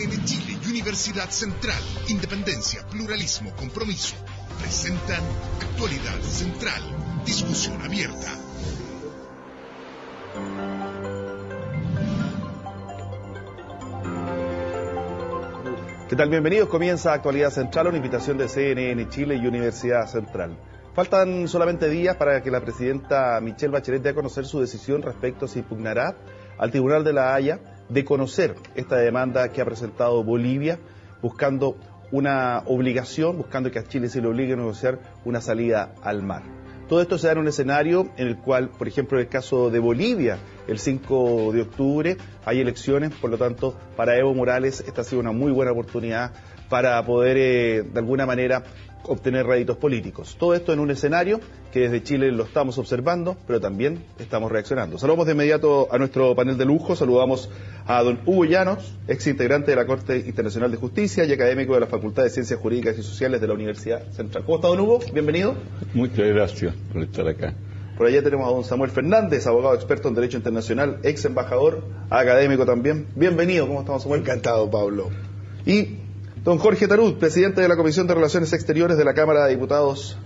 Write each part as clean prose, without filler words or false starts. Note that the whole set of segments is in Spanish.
CNN Chile y Universidad Central, independencia, pluralismo, compromiso, presentan Actualidad Central, discusión abierta. ¿Qué tal? Bienvenidos. Comienza Actualidad Central, una invitación de CNN Chile y Universidad Central. Faltan solamente días para que la presidenta Michelle Bachelet dé a conocer su decisión respecto a si impugnará al Tribunal de la Haya de conocer esta demanda que ha presentado Bolivia, buscando una obligación, buscando que a Chile se le obligue a negociar una salida al mar. Todo esto se da en un escenario en el cual, por ejemplo, en el caso de Bolivia, el 5 de octubre hay elecciones, por lo tanto, para Evo Morales esta ha sido una muy buena oportunidad para poder, de alguna manera, obtener réditos políticos. Todo esto en un escenario que desde Chile lo estamos observando, pero también estamos reaccionando. Saludamos de inmediato a nuestro panel de lujo. Saludamos a don Hugo Llanos, ex integrante de la Corte Internacional de Justicia y académico de la Facultad de Ciencias Jurídicas y Sociales de la Universidad Central. ¿Cómo está, don Hugo? Bienvenido. Muchas gracias por estar acá. Por allá tenemos a don Samuel Fernández, abogado experto en Derecho Internacional, ex embajador, académico también. Bienvenido. ¿Cómo estamos, Samuel? Encantado, Pablo. Y don Jorge Tarut, presidente de la Comisión de Relaciones Exteriores de la Cámara de Diputados,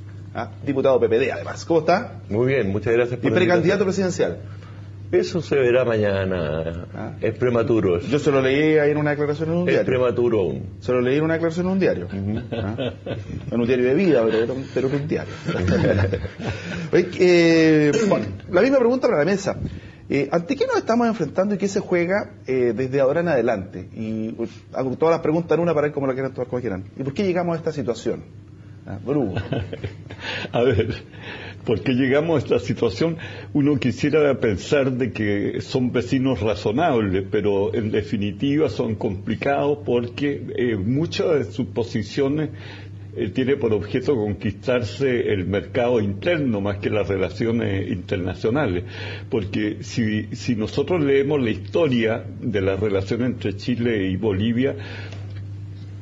diputado PPD además. ¿Cómo está? Muy bien, muchas gracias por y precandidato presidencial. Eso se verá mañana. Es prematuro. Yo se lo leí ahí en una declaración en un diario. Es prematuro aún. Se lo leí en una declaración en un diario. En un diario de vida, pero en un diario. Bueno, la misma pregunta para la mesa. ¿Ante qué nos estamos enfrentando y qué se juega desde ahora en adelante? Y hago todas las preguntas en una para ver cómo la quieran todas como quieran. ¿Y por qué llegamos a esta situación? Bruno. A ver, ¿por qué llegamos a esta situación? Uno quisiera pensar de que son vecinos razonables, pero en definitiva son complicados porque muchas de sus posiciones tiene por objeto conquistarse el mercado interno más que las relaciones internacionales, porque si nosotros leemos la historia de la relación entre Chile y Bolivia,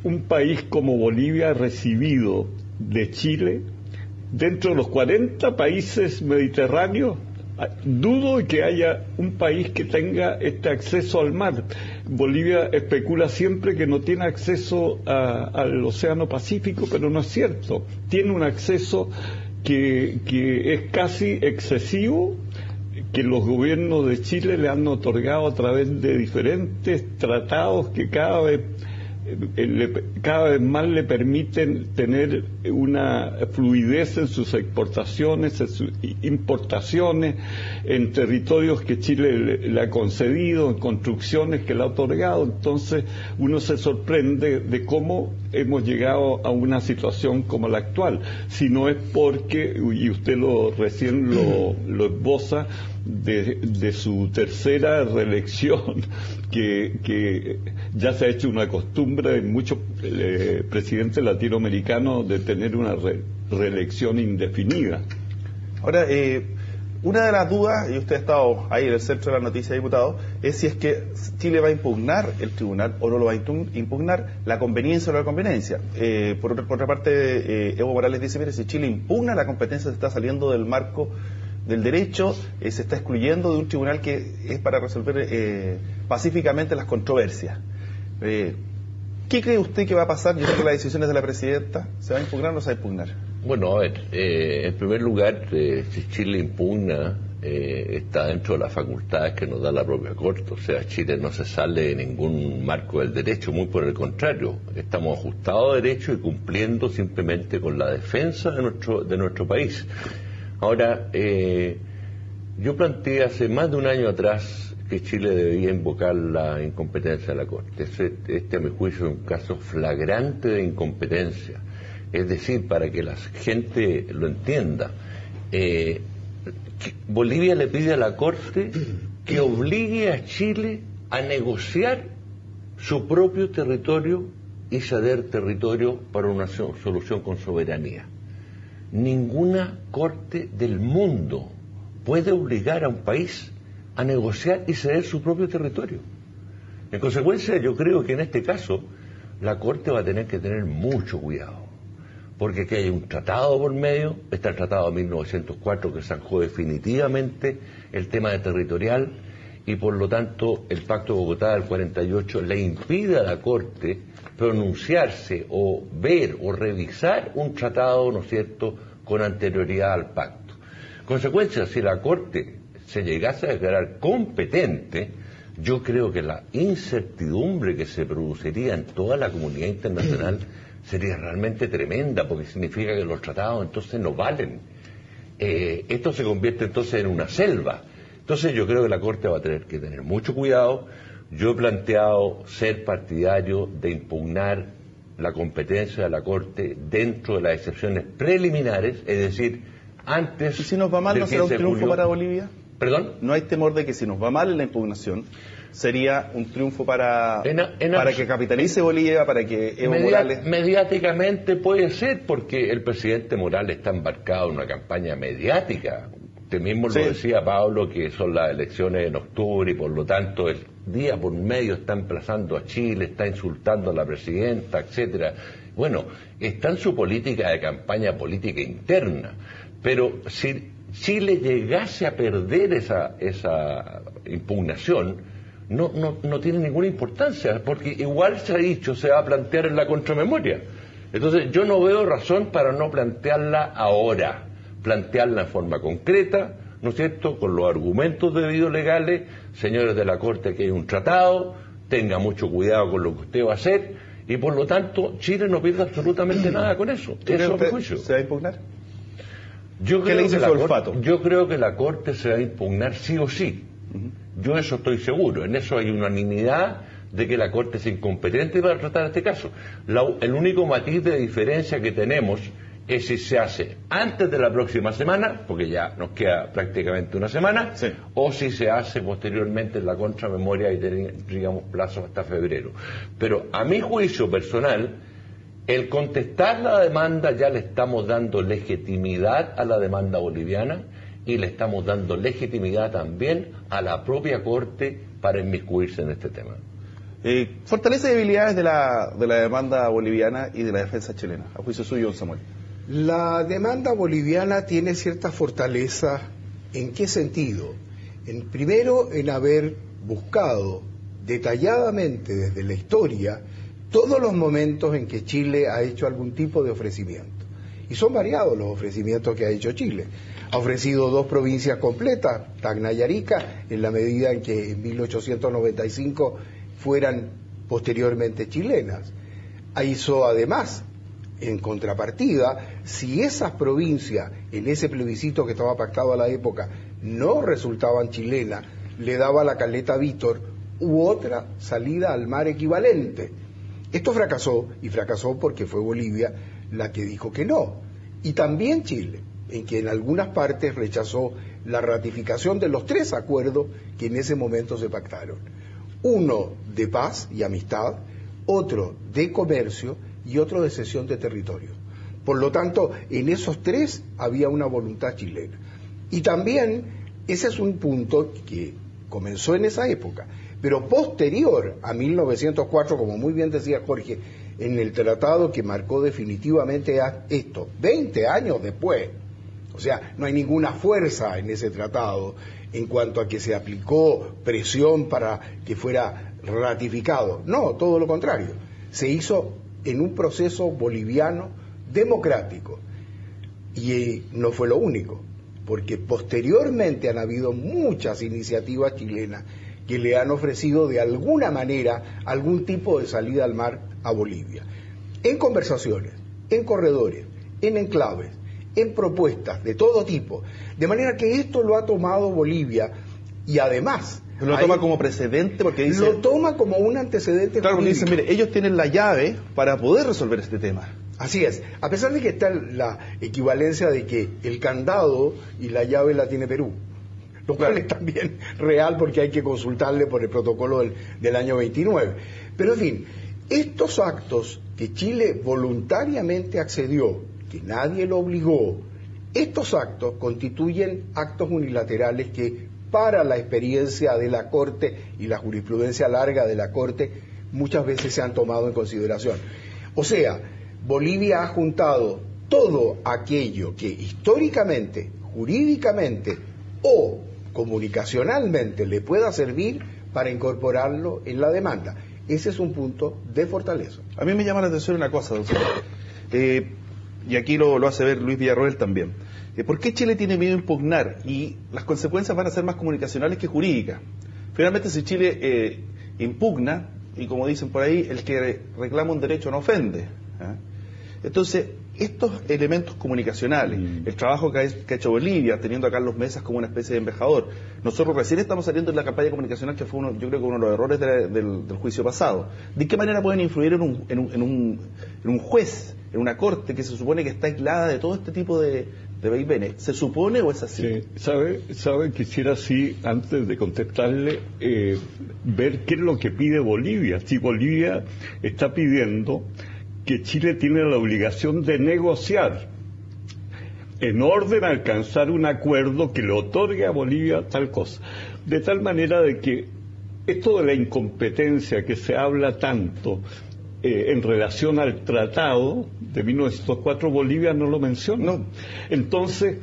un país como Bolivia ha recibido de Chile, dentro de los 40 países mediterráneos, dudo que haya un país que tenga este acceso al mar. Bolivia especula siempre que no tiene acceso al Océano Pacífico, pero no es cierto. Tiene un acceso que es casi excesivo, que los gobiernos de Chile le han otorgado a través de diferentes tratados que cada vez más le permiten tener una fluidez en sus exportaciones, en sus importaciones, en territorios que Chile le ha concedido, en construcciones que le ha otorgado. Entonces uno se sorprende de cómo hemos llegado a una situación como la actual, si no es porque, y usted recién lo esboza, de su tercera reelección, que ya se ha hecho una costumbre en muchos presidentes latinoamericanos de tener una reelección indefinida. Ahora, una de las dudas, y usted ha estado ahí en el centro de la noticia, diputado, es si es que Chile va a impugnar el tribunal o no lo va a impugnar, la conveniencia o no la conveniencia. Por otra parte, Evo Morales dice, mire, si Chile impugna, la competencia se está saliendo del marco del derecho, se está excluyendo de un tribunal que es para resolver pacíficamente las controversias. ¿Qué cree usted que va a pasar? Yo creo que las decisiones de la presidenta, ¿se va a impugnar o no se va a impugnar? Bueno, a ver, en primer lugar, si Chile impugna, está dentro de las facultades que nos da la propia Corte. O sea, Chile no se sale de ningún marco del derecho, muy por el contrario. Estamos ajustados a derecho y cumpliendo simplemente con la defensa de nuestro país. Ahora, yo planteé hace más de un año atrás que Chile debía invocar la incompetencia de la Corte. Este a mi juicio es un caso flagrante de incompetencia. Es decir, para que la gente lo entienda, Bolivia le pide a la Corte que obligue a Chile a negociar su propio territorio y ceder territorio para una solución con soberanía. Ninguna corte del mundo puede obligar a un país a negociar y ceder su propio territorio. En consecuencia, yo creo que en este caso la Corte va a tener que tener mucho cuidado, porque aquí hay un tratado por medio. Está el Tratado de 1904 que zanjó definitivamente el tema de territorial, y por lo tanto el Pacto de Bogotá del 48 le impide a la Corte pronunciarse o ver o revisar un tratado, ¿no es cierto?, con anterioridad al pacto. Consecuencia, si la Corte se llegase a declarar competente, yo creo que la incertidumbre que se produciría en toda la comunidad internacional sería realmente tremenda, porque significa que los tratados entonces no valen. Esto se convierte entonces en una selva. Entonces yo creo que la Corte va a tener que tener mucho cuidado. Yo he planteado ser partidario de impugnar la competencia de la Corte dentro de las excepciones preliminares, es decir, antes. ¿Y si nos va mal, no será un triunfo para Bolivia? ¿Perdón? ¿No hay temor de que si nos va mal en la impugnación, sería un triunfo para que capitalice Bolivia, para que Evo Morales... Mediáticamente puede ser, porque el presidente Morales está embarcado en una campaña mediática. Usted mismo lo decía, Pablo, que son las elecciones en octubre y por lo tanto el día por medio está emplazando a Chile, está insultando a la presidenta, etcétera. Bueno, está en su política de campaña política interna, pero si Chile llegase a perder esa impugnación, no tiene ninguna importancia, porque igual se ha dicho, se va a plantear en la contramemoria. Entonces yo no veo razón para no plantearla ahora, plantearla en forma concreta, ¿no es cierto?, con los argumentos debidos legales. Señores de la Corte, que hay un tratado, tenga mucho cuidado con lo que usted va a hacer, y por lo tanto Chile no pierde absolutamente nada con eso. Eso es mi juicio. ¿Se va a impugnar? ¿Qué le dice su olfato? Yo creo que la Corte se va a impugnar sí o sí. Yo eso estoy seguro. En eso hay unanimidad de que la Corte es incompetente para tratar este caso. El único matiz de diferencia que tenemos es si se hace antes de la próxima semana, porque ya nos queda prácticamente una semana, o si se hace posteriormente en la contramemoria y digamos plazo hasta febrero. Pero a mi juicio personal, el contestar la demanda ya le estamos dando legitimidad a la demanda boliviana y le estamos dando legitimidad también a la propia Corte para inmiscuirse en este tema. Fortaleza y debilidades de la demanda boliviana y de la defensa chilena, a juicio suyo, don Samuel. La demanda boliviana tiene cierta fortaleza. ¿En qué sentido? Primero, en haber buscado detalladamente desde la historia todos los momentos en que Chile ha hecho algún tipo de ofrecimiento. Y son variados los ofrecimientos que ha hecho Chile. Ha ofrecido 2 provincias completas, Tacna y Arica, en la medida en que en 1895 fueran posteriormente chilenas. Hizo además, en contrapartida, si esas provincias, en ese plebiscito que estaba pactado a la época, no resultaban chilenas, le daba la caleta Vítor u otra salida al mar equivalente. Esto fracasó, y fracasó porque fue Bolivia la que dijo que no. Y también Chile, en que en algunas partes rechazó la ratificación de los 3 acuerdos que en ese momento se pactaron. Uno de paz y amistad, otro de comercio y otro de cesión de territorio. Por lo tanto, en esos 3 había una voluntad chilena. Y también, ese es un punto que comenzó en esa época, pero posterior a 1904, como muy bien decía Jorge, en el tratado que marcó definitivamente esto, 20 años después. O sea, no hay ninguna fuerza en ese tratado en cuanto a que se aplicó presión para que fuera ratificado. No, todo lo contrario. Se hizo en un proceso boliviano democrático. Y no fue lo único, porque posteriormente han habido muchas iniciativas chilenas que le han ofrecido de alguna manera algún tipo de salida al mar a Bolivia. En conversaciones, en corredores, en enclaves, en propuestas de todo tipo. De manera que esto lo ha tomado Bolivia y además... Lo toma como precedente porque dice... Lo toma como un antecedente claro, porque jurídico. dice, mire, ellos tienen la llave para poder resolver este tema. Así es. A pesar de que está la equivalencia de que el candado y la llave la tiene Perú. Lo cual es también real porque hay que consultarle por el protocolo del año 29. Pero en fin, estos actos que Chile voluntariamente accedió, que nadie lo obligó, estos actos constituyen actos unilaterales que para la experiencia de la Corte y la jurisprudencia larga de la Corte muchas veces se han tomado en consideración. O sea, Bolivia ha juntado todo aquello que históricamente, jurídicamente o comunicacionalmente le pueda servir para incorporarlo en la demanda. Ese es un punto de fortaleza. A mí me llama la atención una cosa, don Felipe, y aquí lo hace ver Luis Villarroel también. ¿Por qué Chile tiene miedo a impugnar? Y las consecuencias van a ser más comunicacionales que jurídicas. Finalmente, si Chile impugna, y como dicen por ahí, el que reclama un derecho no ofende. ¿Eh? Entonces, estos elementos comunicacionales, el trabajo que ha hecho Bolivia, teniendo a Carlos Mesas como una especie de embajador, nosotros recién estamos saliendo de la campaña comunicacional que fue yo creo que uno de los errores del juicio pasado. ¿De qué manera pueden influir en un juez, en una corte que se supone que está aislada de todo este tipo de vaivenes? ¿Se supone o es así? Sí, sabe, quisiera sí, antes de contestarle, ver qué es lo que pide Bolivia. Si Bolivia está pidiendo que Chile tiene la obligación de negociar en orden a alcanzar un acuerdo que le otorgue a Bolivia tal cosa. De tal manera de que esto de la incompetencia que se habla tanto en relación al tratado de 1904, Bolivia no lo menciona. No. Entonces,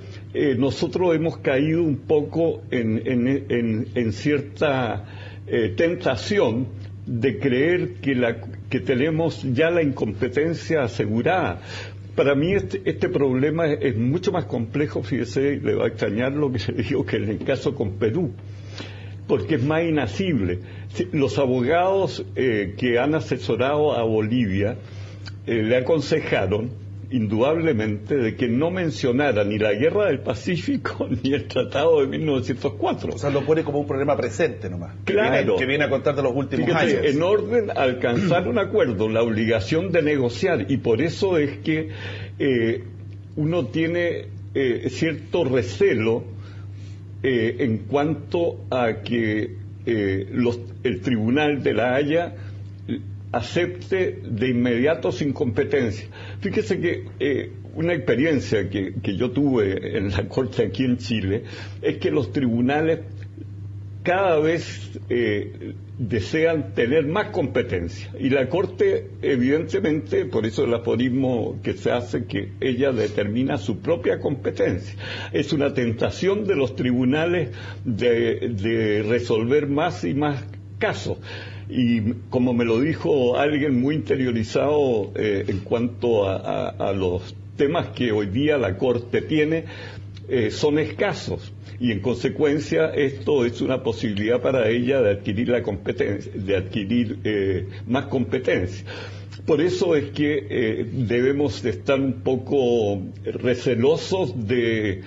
nosotros hemos caído un poco en cierta tentación de creer que tenemos ya la incompetencia asegurada. Para mí este problema es mucho más complejo, fíjese, le va a extrañar lo que se dijo que en el caso con Perú, porque es más inasible. Los abogados que han asesorado a Bolivia le aconsejaron indudablemente de que no mencionara ni la Guerra del Pacífico ni el Tratado de 1904. O sea, lo pone como un problema presente nomás. Claro. Que viene a contar de los últimos años. En orden a alcanzar un acuerdo, la obligación de negociar, y por eso es que uno tiene cierto recelo en cuanto a que el Tribunal de la Haya acepte de inmediato sin competencia. Fíjese que una experiencia que yo tuve en la Corte aquí en Chile es que los tribunales cada vez desean tener más competencia, y la Corte evidentemente, por eso el aforismo que se hace, que ella determina su propia competencia. Es una tentación de los tribunales de resolver más y más casos. Y como me lo dijo alguien muy interiorizado en cuanto a los temas que hoy día la Corte tiene, son escasos, y en consecuencia esto es una posibilidad para ella de adquirir la competencia, de adquirir más competencia. Por eso es que debemos de estar un poco recelosos de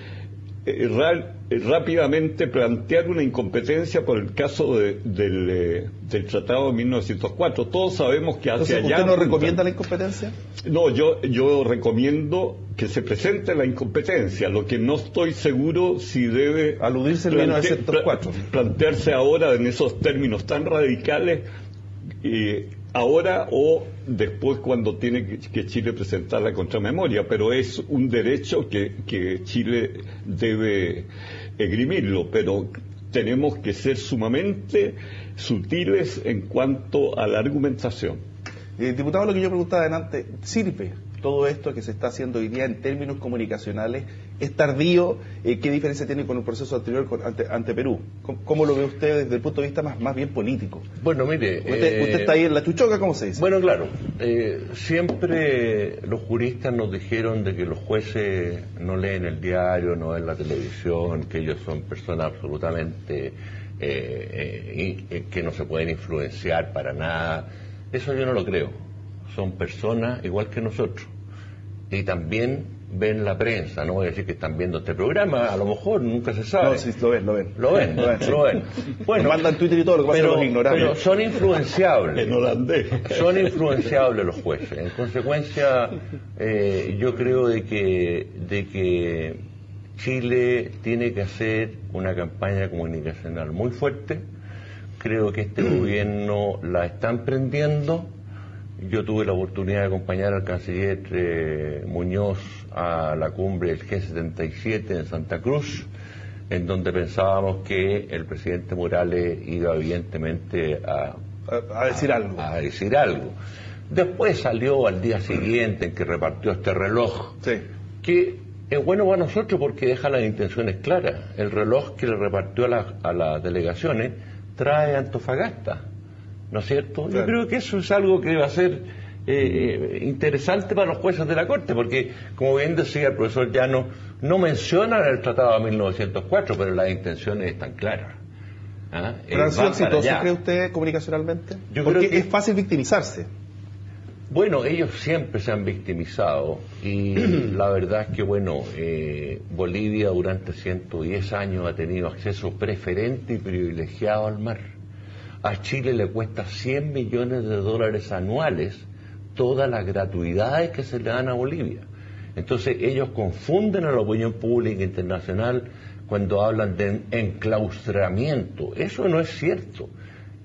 rápidamente plantear una incompetencia por el caso del Tratado de 1904. Todos sabemos que hacia allá... ¿Usted no recomienda la incompetencia? No, yo recomiendo que se presente la incompetencia. Lo que no estoy seguro si debe aludirse al 1904. Plantearse ahora en esos términos tan radicales, ahora o después cuando tiene que Chile presentar la contramemoria, pero es un derecho que Chile debe esgrimirlo, pero tenemos que ser sumamente sutiles en cuanto a la argumentación. Diputado, lo que yo preguntaba adelante, ¿sirve todo esto que se está haciendo hoy día en términos comunicacionales? ¿Es tardío? ¿Qué diferencia tiene con el proceso anterior ante Perú? ¿Cómo lo ve usted desde el punto de vista más bien político? Bueno, mire... Usted está ahí en la chuchoca, ¿cómo se dice? Bueno, claro. Siempre los juristas nos dijeron de que los jueces no leen el diario, no ven la televisión, que ellos son personas absolutamente que no se pueden influenciar para nada. Eso yo no lo creo. Son personas igual que nosotros. Y también ven la prensa. No voy a decir que están viendo este programa, a lo mejor, nunca se sabe. No, sí, lo ven. Lo ven. Bueno, nos mandan Twitter y todo, lo que pasa es que los ignoramos. Pero son influenciables. En holandés. Son influenciables los jueces. En consecuencia, yo creo de que Chile tiene que hacer una campaña comunicacional muy fuerte. Creo que este gobierno la está emprendiendo. Yo tuve la oportunidad de acompañar al canciller Muñoz a la cumbre del G77 en Santa Cruz, en donde pensábamos que el presidente Morales iba evidentemente a decir algo. Después salió al día siguiente en que repartió este reloj, sí, que Es bueno para nosotros porque deja las intenciones claras. El reloj que le repartió a las delegaciones trae Antofagasta, ¿no es cierto? Claro. Yo creo que eso es algo que va a ser interesante para los jueces de la Corte, porque, como bien decía el profesor Llano, no mencionan el Tratado de 1904, pero las intenciones están claras. ¿Pero han sido exitosos, cree usted, comunicacionalmente? Porque es fácil victimizarse. Bueno, ellos siempre se han victimizado y la verdad es que, bueno, Bolivia durante 110 años ha tenido acceso preferente y privilegiado al mar. A Chile le cuesta $100 millones anuales todas las gratuidades que se le dan a Bolivia. Entonces ellos confunden a la opinión pública internacional cuando hablan de enclaustramiento. Eso no es cierto.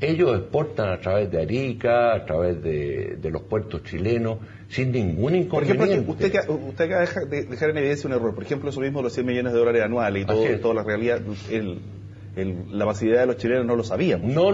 Ellos exportan a través de Arica, a través de los puertos chilenos, sin ningún inconveniente. Por ejemplo, usted acaba de dejar en evidencia un error. Por ejemplo, eso mismo, los $100 millones anuales y toda la realidad, la masividad de los chilenos no lo sabíamos. No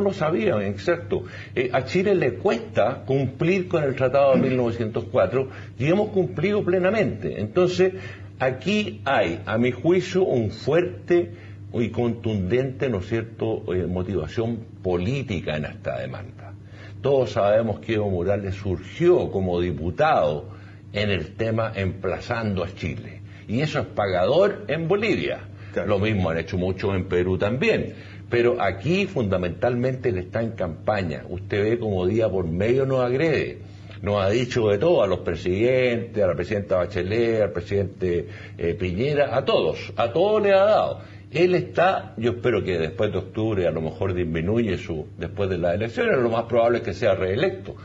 lo sabían, exacto. A Chile le cuesta cumplir con el Tratado de 1904 y hemos cumplido plenamente. Entonces, aquí hay, a mi juicio, un fuerte y contundente, ¿no es cierto?, motivación política en esta demanda. Todos sabemos que Evo Morales surgió como diputado en el tema emplazando a Chile, y eso es pagador en Bolivia. Claro. Lo mismo han hecho muchos en Perú también, pero aquí fundamentalmente él está en campaña. Usted ve como día por medio nos agrede. Nos ha dicho de todo, a los presidentes, a la presidenta Bachelet, al presidente Piñera, a todos le ha dado. Él está, yo espero que después de octubre a lo mejor disminuye después de las elecciones, lo más probable es que sea reelecto.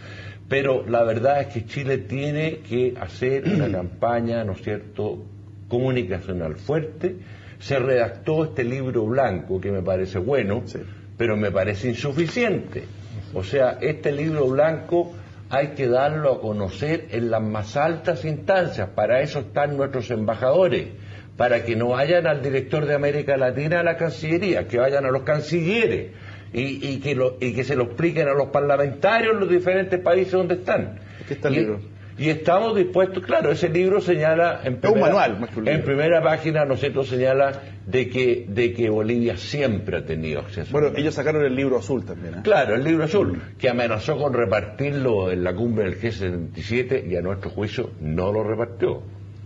Pero la verdad es que Chile tiene que hacer una campaña, ¿no es cierto?, comunicacional fuerte. Se redactó este libro blanco que me parece bueno, sí, pero me parece insuficiente. O sea, este libro blanco hay que darlo a conocer en las más altas instancias. Para eso están nuestros embajadores, para que no vayan al director de América Latina a la Cancillería, que vayan a los cancilleres y que se lo expliquen a los parlamentarios en los diferentes países donde están. ¿Qué está el libro? Y estamos dispuestos, claro, ese libro señala en primera página, nosotros señala de que Bolivia siempre ha tenido acceso. Bueno, ellos sacaron el libro azul también. Claro, el libro azul, que amenazó con repartirlo en la cumbre del G77 y a nuestro juicio no lo repartió.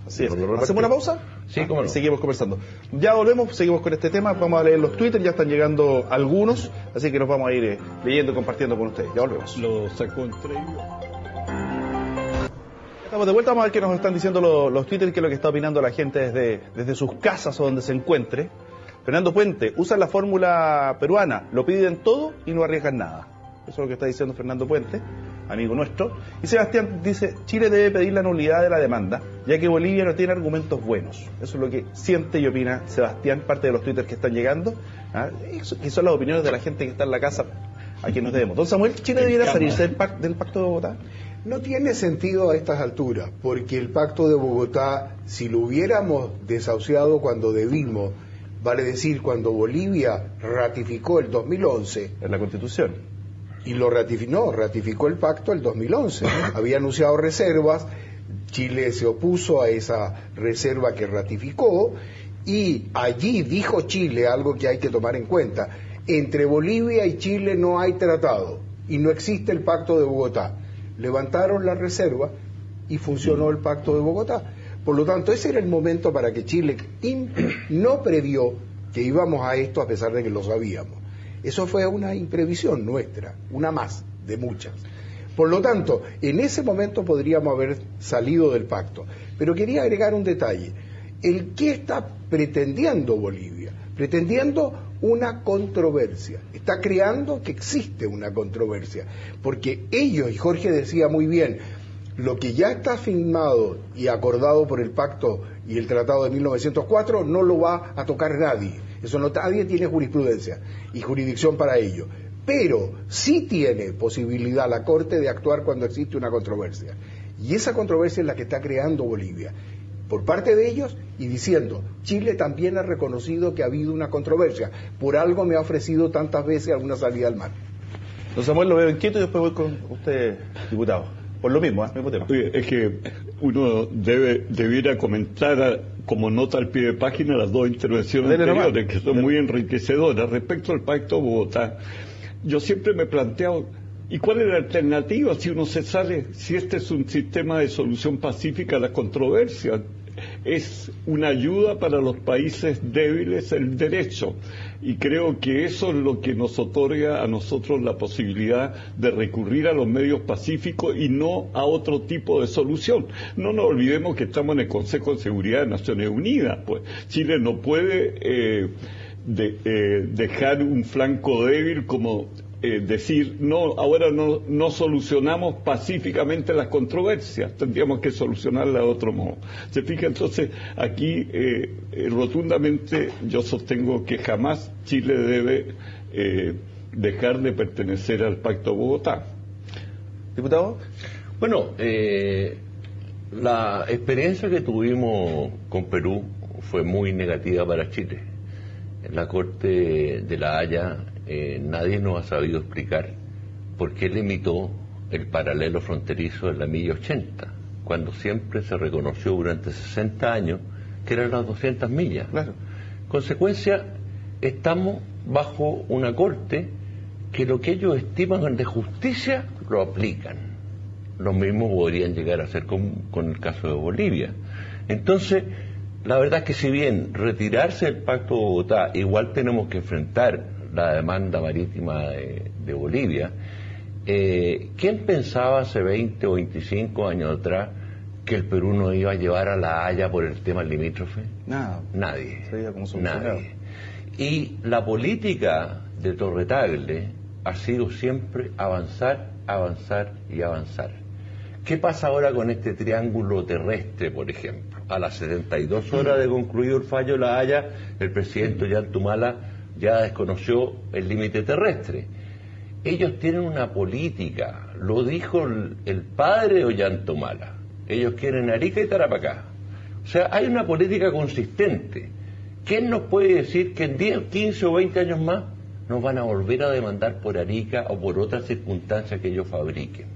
Así es. ¿Hacemos una pausa? Sí, cómo no. Seguimos conversando. Ya volvemos, seguimos con este tema, vamos a leer los Twitter, ya están llegando algunos, así que nos vamos a ir leyendo y compartiendo con ustedes. Ya volvemos. Lo sacó entre ellos. Estamos de vuelta, vamos a ver qué nos están diciendo los Twitter, qué es lo que está opinando la gente desde sus casas o donde se encuentre. Fernando Puente, usan la fórmula peruana, lo piden todo y no arriesgan nada. Eso es lo que está diciendo Fernando Puente, amigo nuestro. Y Sebastián dice, Chile debe pedir la nulidad de la demanda, ya que Bolivia no tiene argumentos buenos. Eso es lo que siente y opina Sebastián, parte de los Twitter que están llegando. Y son las opiniones de la gente que está en la casa a quien nos debemos. Don Samuel, ¿Chile debiera salirse del Pacto de Bogotá? No tiene sentido a estas alturas, porque el Pacto de Bogotá, si lo hubiéramos desahuciado cuando debimos, vale decir, cuando Bolivia ratificó el 2011... En la Constitución. Y ratificó el pacto el 2011. Había anunciado reservas, Chile se opuso a esa reserva que ratificó, y allí dijo Chile algo que hay que tomar en cuenta. Entre Bolivia y Chile no hay tratado, y no existe el Pacto de Bogotá. Levantaron la reserva y funcionó el Pacto de Bogotá. Por lo tanto, ese era el momento para que Chile no previó que íbamos a esto a pesar de que lo sabíamos. Eso fue una imprevisión nuestra, una más de muchas. Por lo tanto, en ese momento podríamos haber salido del pacto. Pero quería agregar un detalle. ¿Qué está pretendiendo Bolivia? Pretendiendo una controversia. Está creando que existe una controversia. Porque ellos, y Jorge decía muy bien, lo que ya está firmado y acordado por el pacto y el tratado de 1904 no lo va a tocar nadie. Eso nadie tiene jurisprudencia y jurisdicción para ello. Pero sí tiene posibilidad la Corte de actuar cuando existe una controversia. Y esa controversia es la que está creando Bolivia, por parte de ellos, y diciendo, Chile también ha reconocido que ha habido una controversia. Por algo me ha ofrecido tantas veces alguna salida al mar. Don Samuel, lo veo inquieto y después voy con usted, diputado. por lo mismo, mismo tema. Es que uno debiera comentar como nota al pie de página las dos intervenciones anteriores, que son muy enriquecedoras. Respecto al Pacto Bogotá, yo siempre me he planteado, ¿y cuál es la alternativa si uno se sale, si este es un sistema de solución pacífica a las controversias? Es una ayuda para los países débiles el derecho, y creo que eso es lo que nos otorga a nosotros la posibilidad de recurrir a los medios pacíficos y no a otro tipo de solución. No nos olvidemos que estamos en el Consejo de Seguridad de Naciones Unidas, pues Chile no puede dejar un flanco débil como decir, no, ahora no solucionamos pacíficamente las controversias, tendríamos que solucionarlas de otro modo. Se fija, entonces, aquí rotundamente yo sostengo que jamás Chile debe dejar de pertenecer al Pacto Bogotá. ¿Diputado? Bueno, la experiencia que tuvimos con Perú fue muy negativa para Chile. En la Corte de La Haya nadie nos ha sabido explicar por qué limitó el paralelo fronterizo en la milla 80, cuando siempre se reconoció durante 60 años que eran las 200 millas. Claro. Consecuencia, estamos bajo una Corte que lo que ellos estiman de justicia lo aplican. Lo mismo podrían llegar a hacer con el caso de Bolivia. Entonces, la verdad es que si bien retirarse del Pacto de Bogotá, igual tenemos que enfrentar la demanda marítima de Bolivia. ¿Quién pensaba hace 20 o 25 años atrás que el Perú no iba a llevar a La Haya por el tema limítrofe? Nadie. Nadie. Y la política de Torre Tagle ha sido siempre avanzar, avanzar y avanzar. ¿Qué pasa ahora con este triángulo terrestre, por ejemplo? A las 72 horas de concluido el fallo de La Haya, el presidente Ollantumala ya desconoció el límite terrestre. Ellos tienen una política, lo dijo el padre de Ollantumala, ellos quieren Arica y Tarapacá. O sea, hay una política consistente. ¿Quién nos puede decir que en 10, 15 o 20 años más nos van a volver a demandar por Arica o por otras circunstancias que ellos fabriquen?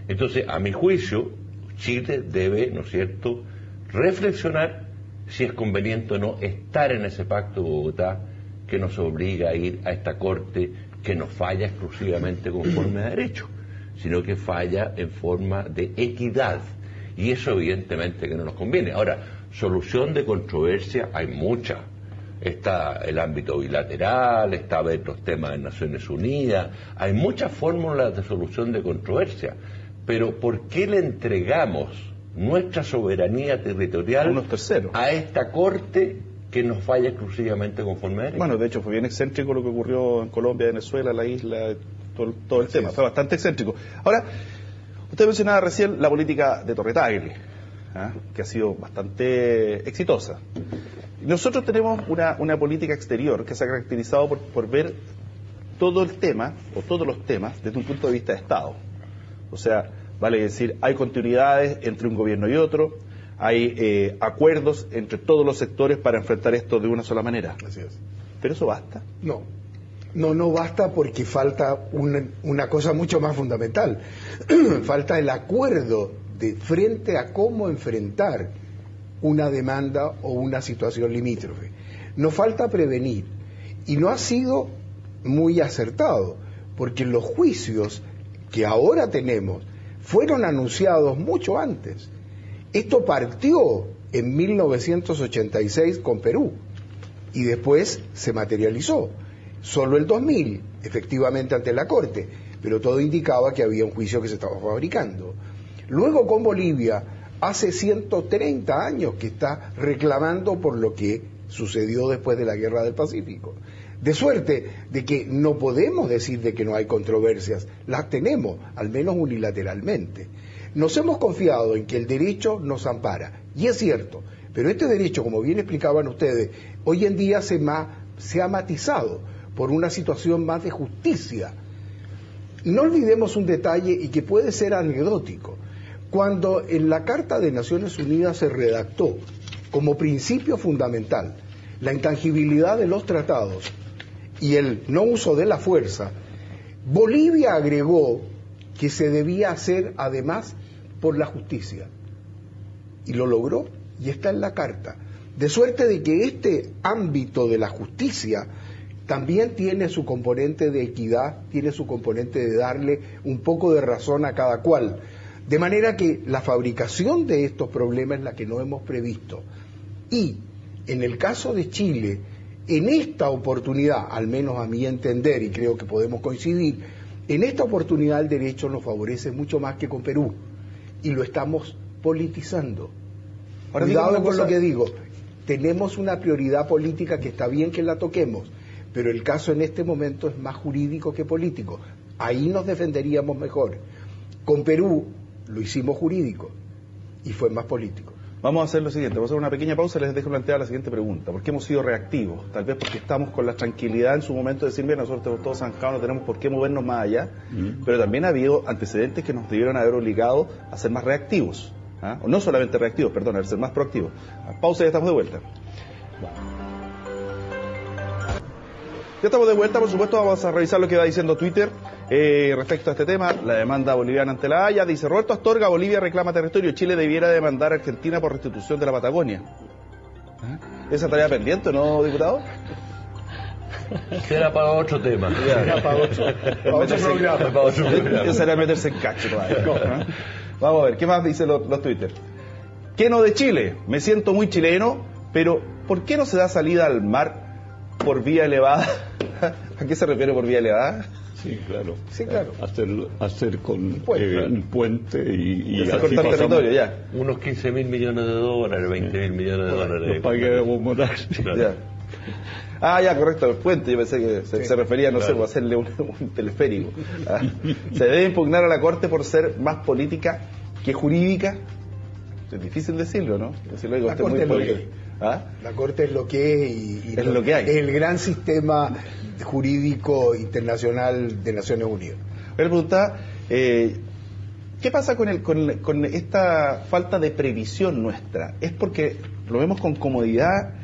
Entonces, a mi juicio, Chile debe, ¿no es cierto?, reflexionar si es conveniente o no estar en ese Pacto de Bogotá que nos obliga a ir a esta Corte que no falla exclusivamente conforme a derecho, sino que falla en forma de equidad. Y eso evidentemente que no nos conviene. Ahora, solución de controversia hay mucha. Está el ámbito bilateral, está ver los temas de Naciones Unidas, hay muchas fórmulas de solución de controversia. Pero ¿por qué le entregamos nuestra soberanía territorial a esta Corte que nos falla exclusivamente conforme a derecho? Bueno, de hecho fue bien excéntrico lo que ocurrió en Colombia, Venezuela, la isla, todo el tema, fue bastante excéntrico. Ahora, usted mencionaba recién la política de Torre Tagle, que ha sido bastante exitosa. Nosotros tenemos una política exterior que se ha caracterizado por ver todo el tema, o todos los temas, desde un punto de vista de Estado. O sea, vale decir, hay continuidades entre un gobierno y otro, hay acuerdos entre todos los sectores para enfrentar esto de una sola manera. Así es. ¿Pero eso basta? No basta, porque falta una cosa mucho más fundamental. Falta el acuerdo de frente a cómo enfrentar una demanda o una situación limítrofe. Nos falta prevenir, y no ha sido muy acertado, porque los juicios que ahora tenemos fueron anunciados mucho antes. Esto partió en 1986 con Perú y después se materializó. Solo el 2000, efectivamente, ante la Corte, pero todo indicaba que había un juicio que se estaba fabricando. Luego con Bolivia, hace 130 años que está reclamando por lo que sucedió después de la Guerra del Pacífico. De suerte de que no podemos decir de que no hay controversias, las tenemos, al menos unilateralmente. Nos hemos confiado en que el derecho nos ampara, y es cierto, pero este derecho, como bien explicaban ustedes, hoy en día se ha matizado por una situación más de justicia. No olvidemos un detalle, y que puede ser anecdótico. Cuando en la Carta de Naciones Unidas se redactó como principio fundamental la intangibilidad de los tratados y el no uso de la fuerza, Bolivia agregó que se debía hacer además por la justicia. Y lo logró, y está en la carta. De suerte de que este ámbito de la justicia también tiene su componente de equidad, tiene su componente de darle un poco de razón a cada cual. De manera que la fabricación de estos problemas es la que no hemos previsto. Y en el caso de Chile, en esta oportunidad, al menos a mi entender, y creo que podemos coincidir, en esta oportunidad el derecho nos favorece mucho más que con Perú, y lo estamos politizando. Ahora, cuidado con lo que digo, tenemos una prioridad política que está bien que la toquemos, pero el caso en este momento es más jurídico que político. Ahí nos defenderíamos mejor. Con Perú lo hicimos jurídico y fue más político. Vamos a hacer lo siguiente, vamos a hacer una pequeña pausa y les dejo plantear la siguiente pregunta. ¿Por qué hemos sido reactivos? Tal vez porque estamos con la tranquilidad en su momento de decir, bien, nosotros estamos todos zanjados, no tenemos por qué movernos más allá, pero también ha habido antecedentes que nos debieron haber obligado a ser más reactivos. O no solamente reactivos, perdón, a ser más proactivos. Pausa y ya estamos de vuelta. Ya estamos de vuelta, por supuesto, vamos a revisar lo que va diciendo Twitter respecto a este tema, la demanda boliviana ante la Haya. Dice, Roberto Astorga, Bolivia reclama territorio, Chile debiera demandar a Argentina por restitución de la Patagonia. ¿Esa tarea pendiente, no, diputado? Era para otro tema. Era para otro programa. Eso era meterse en cacho todavía. Vamos a ver, ¿qué más dicen los Twitter? ¿Qué no de Chile? Me siento muy chileno, pero ¿por qué no se da salida al mar por vía elevada? ¿A qué se refiere por vía elevada? Sí, claro. Sí, claro. Hacer con un puente y así cortar territorio, ya. Unos 15.000 millones de dólares, 20.000 millones de dólares. Lo pague Evo Morales. Ya. Ya, correcto, el puente. Yo pensé que se refería, no sé, a hacerle un teleférico. Se debe impugnar a la Corte por ser más política que jurídica. Es difícil decirlo, ¿no? Decirlo, digo, la Corte es lo que es. La Corte es lo que es y es lo que hay. Es el gran sistema jurídico internacional de Naciones Unidas. Me preguntaba, ¿qué pasa con esta falta de previsión nuestra? ¿Es porque lo vemos con comodidad?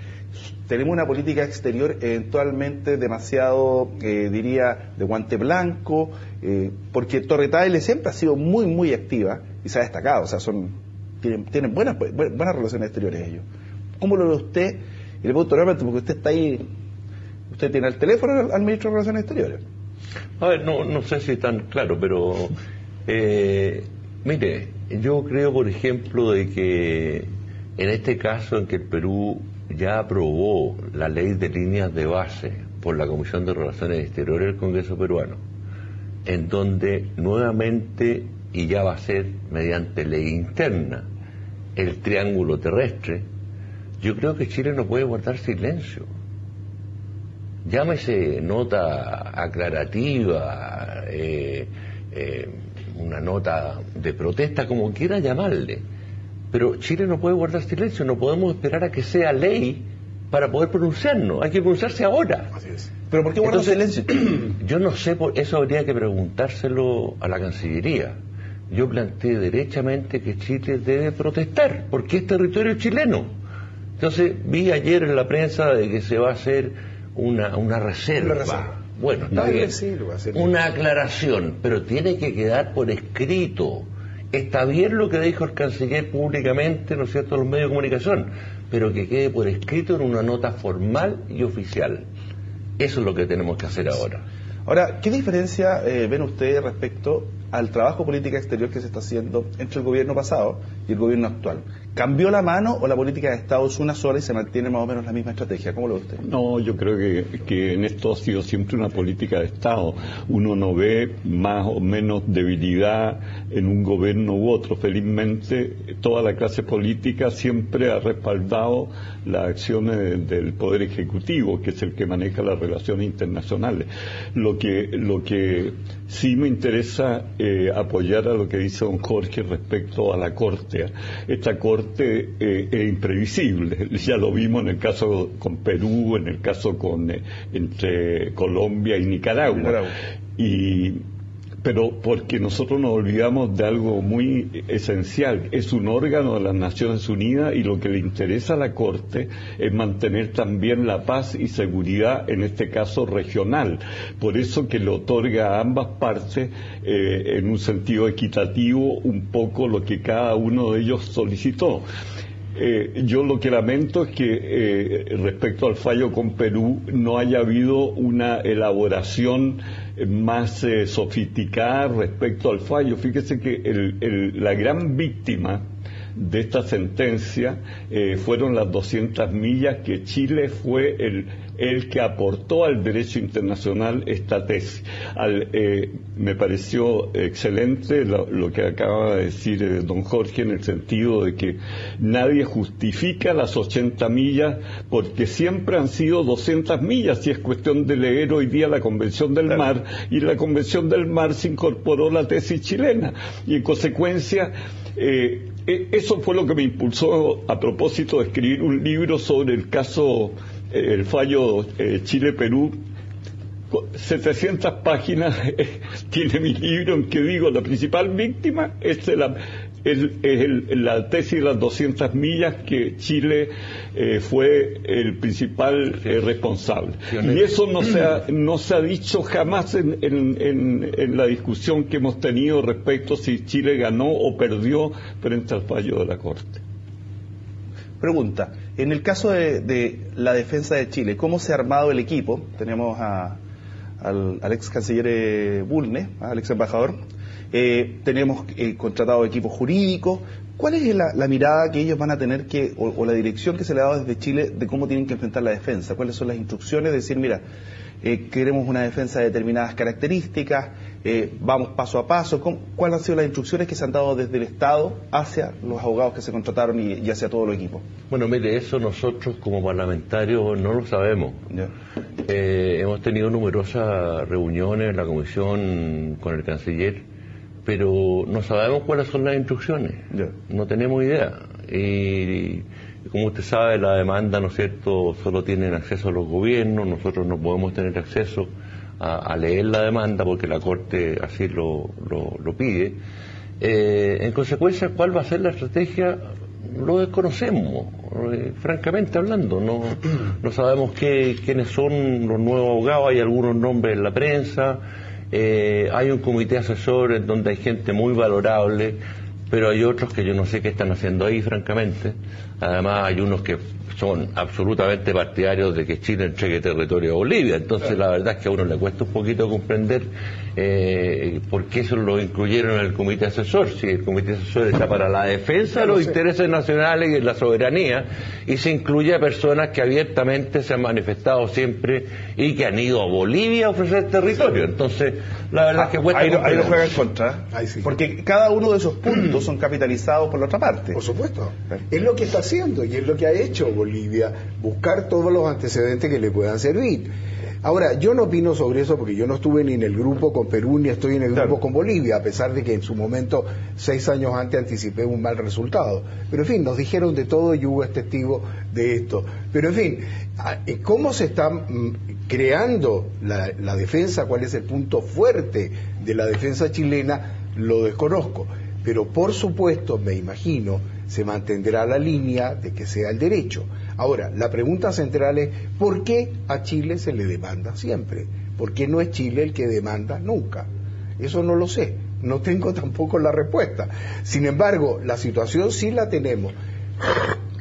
¿Tenemos una política exterior eventualmente demasiado, diría, de guante blanco? Porque Torre Tagle siempre ha sido muy, muy activa y se ha destacado, o sea, tienen buenas relaciones exteriores ellos. ¿Cómo lo ve usted? Y le pregunto realmente porque usted está ahí, usted tiene el teléfono al ministro de Relaciones Exteriores. A ver, no sé si es tan claro, pero mire, yo creo, por ejemplo, de que en este caso en que el Perú ya aprobó la ley de líneas de base por la Comisión de Relaciones Exteriores del Congreso peruano, en donde nuevamente, y ya va a ser mediante ley interna, el triángulo terrestre, yo creo que Chile no puede guardar silencio. Llámese nota aclarativa, una nota de protesta, como quiera llamarle, pero Chile no puede guardar silencio, no podemos esperar a que sea ley para poder pronunciarnos, hay que pronunciarse ahora. Así es. ¿Pero por qué guardar silencio? Yo no sé, eso habría que preguntárselo a la Cancillería. Yo planteé derechamente que Chile debe protestar, porque es territorio chileno. Entonces vi ayer en la prensa de que se va a hacer una reserva. Bueno, está bien. Una aclaración, pero tiene que quedar por escrito. Está bien lo que dijo el canciller públicamente, ¿no es cierto?, en los medios de comunicación, pero que quede por escrito en una nota formal y oficial. Eso es lo que tenemos que hacer ahora. Ahora, ¿qué diferencia ven ustedes respecto al trabajo política exterior que se está haciendo entre el gobierno pasado y el gobierno actual? ¿Cambió la mano o la política de Estado es una sola y se mantiene más o menos la misma estrategia? ¿Cómo lo ve usted? No, yo creo que en esto ha sido siempre una política de Estado. Uno no ve más o menos debilidad en un gobierno u otro. Felizmente, toda la clase política siempre ha respaldado las acciones del Poder Ejecutivo, que es el que maneja las relaciones internacionales. Lo que sí me interesa apoyar a lo que dice don Jorge respecto a la Corte. Esta Corte es imprevisible, ya lo vimos en el caso con Perú, en el caso entre Colombia y Nicaragua. pero porque nosotros nos olvidamos de algo muy esencial. Es un órgano de las Naciones Unidas y lo que le interesa a la Corte es mantener también la paz y seguridad, en este caso regional. Por eso que le otorga a ambas partes, en un sentido equitativo, un poco lo que cada uno de ellos solicitó. Yo lo que lamento es que respecto al fallo con Perú no haya habido una elaboración más sofisticada respecto al fallo. Fíjese que la gran víctima de esta sentencia fueron las 200 millas que Chile fue el que aportó al derecho internacional esta tesis. Me pareció excelente lo que acaba de decir don Jorge, en el sentido de que nadie justifica las 80 millas porque siempre han sido 200 millas, y es cuestión de leer hoy día la Convención del Mar, y en la Convención del Mar se incorporó la tesis chilena, y en consecuencia eso fue lo que me impulsó a propósito de escribir un libro sobre el caso, el fallo Chile-Perú. 700 páginas tiene mi libro, en que digo la principal víctima es la tesis de las 200 millas, que Chile fue el principal responsable. Y eso no se ha dicho jamás en la discusión que hemos tenido respecto si Chile ganó o perdió frente al fallo de la Corte. Pregunta, en el caso de la defensa de Chile, ¿cómo se ha armado el equipo? Tenemos al ex canciller Bulnes, al ex embajador. Tenemos contratado equipos jurídicos. ¿Cuál es la mirada que ellos van a tener o la dirección que se le ha dado desde Chile de cómo tienen que enfrentar la defensa? ¿Cuáles son las instrucciones? De decir, mira, queremos una defensa de determinadas características, vamos paso a paso. ¿Cuáles han sido las instrucciones que se han dado desde el Estado hacia los abogados que se contrataron y hacia todo el equipo? Bueno, mire, eso nosotros como parlamentarios no lo sabemos. Yeah. Hemos tenido numerosas reuniones en la comisión con el canciller, pero no sabemos cuáles son las instrucciones. Yeah. No tenemos idea. Y como usted sabe, la demanda, ¿no es cierto?, solo tienen acceso a los gobiernos. Nosotros no podemos tener acceso a leer la demanda porque la Corte así lo pide. En consecuencia, ¿cuál va a ser la estrategia? Lo desconocemos, francamente hablando. No sabemos quiénes son los nuevos abogados. Hay algunos nombres en la prensa, hay un comité asesor en donde hay gente muy valorable, pero hay otros que yo no sé qué están haciendo ahí, francamente. Además hay unos que son absolutamente partidarios de que Chile entregue territorio a Bolivia. Entonces la verdad es que a uno le cuesta un poquito comprender por qué eso lo incluyeron en el comité asesor. Si el comité asesor está para la defensa de los intereses nacionales y la soberanía, y se incluye a personas que abiertamente se han manifestado siempre y que han ido a Bolivia a ofrecer territorio. Entonces la verdad es que cuesta ahí lo comprender. juega en contra, Sí. porque cada uno de esos puntos son capitalizados por la otra parte. Por supuesto. Es lo que está haciendo y es lo que ha hecho Bolivia, buscar todos los antecedentes que le puedan servir. Ahora, yo no opino sobre eso porque yo no estuve ni en el grupo con Perú ni estoy en el grupo con Bolivia, a pesar de que en su momento, 6 años antes, anticipé un mal resultado. Pero en fin, nos dijeron de todo y Hugo es testigo de esto. Pero en fin, ¿cómo se está creando la defensa? ¿Cuál es el punto fuerte de la defensa chilena? Lo desconozco. Pero por supuesto, me imagino, se mantendrá la línea de que sea el derecho. Ahora, la pregunta central es, ¿por qué a Chile se le demanda siempre? ¿Por qué no es Chile el que demanda nunca? Eso no lo sé, no tengo tampoco la respuesta. Sin embargo, la situación sí la tenemos.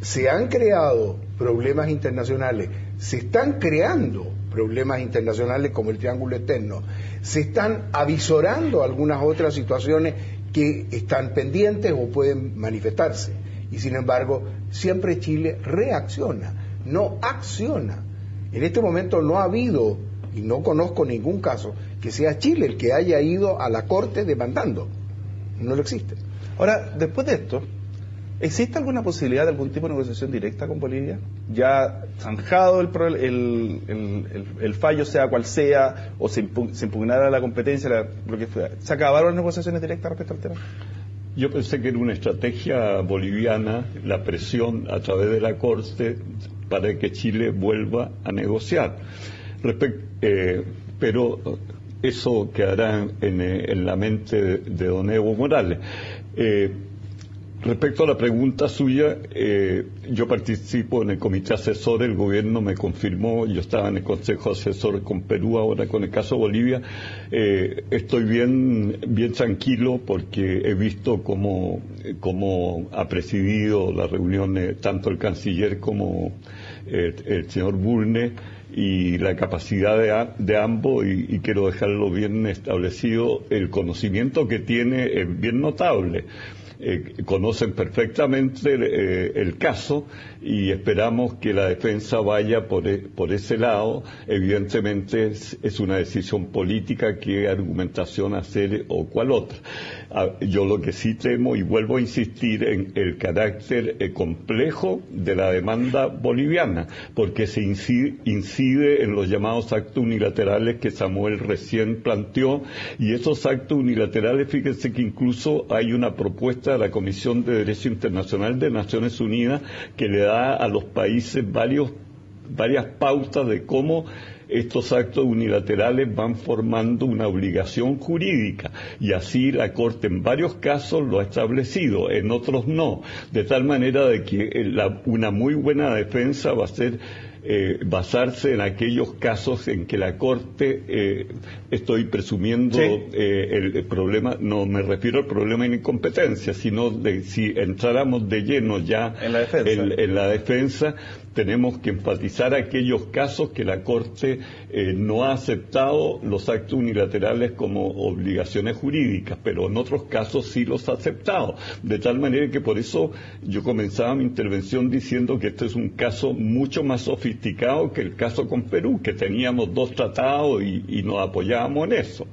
Se han creado problemas internacionales, se están creando problemas internacionales como el Triángulo Eterno, se están avisorando algunas otras situaciones que están pendientes o pueden manifestarse. Y sin embargo, siempre Chile reacciona, no acciona. En este momento no ha habido, y no conozco ningún caso, que sea Chile el que haya ido a la Corte demandando. No lo existe. Ahora, después de esto, ¿existe alguna posibilidad de algún tipo de negociación directa con Bolivia? Ya zanjado el fallo, sea cual sea, o se impugnara la competencia, lo que fuera. ¿Se acabaron las negociaciones directas respecto al tema? Yo pensé que era una estrategia boliviana la presión a través de la Corte para que Chile vuelva a negociar. Pero eso quedará en la mente de don Evo Morales. Respecto a la pregunta suya, yo participo en el comité asesor, el gobierno me confirmó, yo estaba en el consejo asesor con Perú, ahora con el caso Bolivia. Estoy bien tranquilo porque he visto cómo ha presidido la reunión tanto el canciller como el señor Burne, y la capacidad de ambos, y quiero dejarlo bien establecido, el conocimiento que tiene es bien notable. Conocen perfectamente el caso y esperamos que la defensa vaya por ese lado. Evidentemente es una decisión política qué argumentación hacer o cuál otra. Yo lo que sí temo, y vuelvo a insistir en el carácter complejo de la demanda boliviana, porque se incide en los llamados actos unilaterales que Samuel recién planteó, y esos actos unilaterales, fíjense que incluso hay una propuesta de la Comisión de Derecho Internacional de Naciones Unidas que le da a los países varias pautas de cómo estos actos unilaterales van formando una obligación jurídica, y así la Corte en varios casos lo ha establecido, en otros no, de tal manera de que una muy buena defensa va a ser basarse en aquellos casos en que la Corte, estoy presumiendo, ¿sí? El problema, no me refiero al problema de incompetencia, sino de si entráramos de lleno ya en la defensa, tenemos que enfatizar aquellos casos que la Corte no ha aceptado los actos unilaterales como obligaciones jurídicas, pero en otros casos sí los ha aceptado, de tal manera que por eso yo comenzaba mi intervención diciendo que este es un caso mucho más sofisticado que el caso con Perú, que teníamos 2 tratados y nos apoyábamos en eso.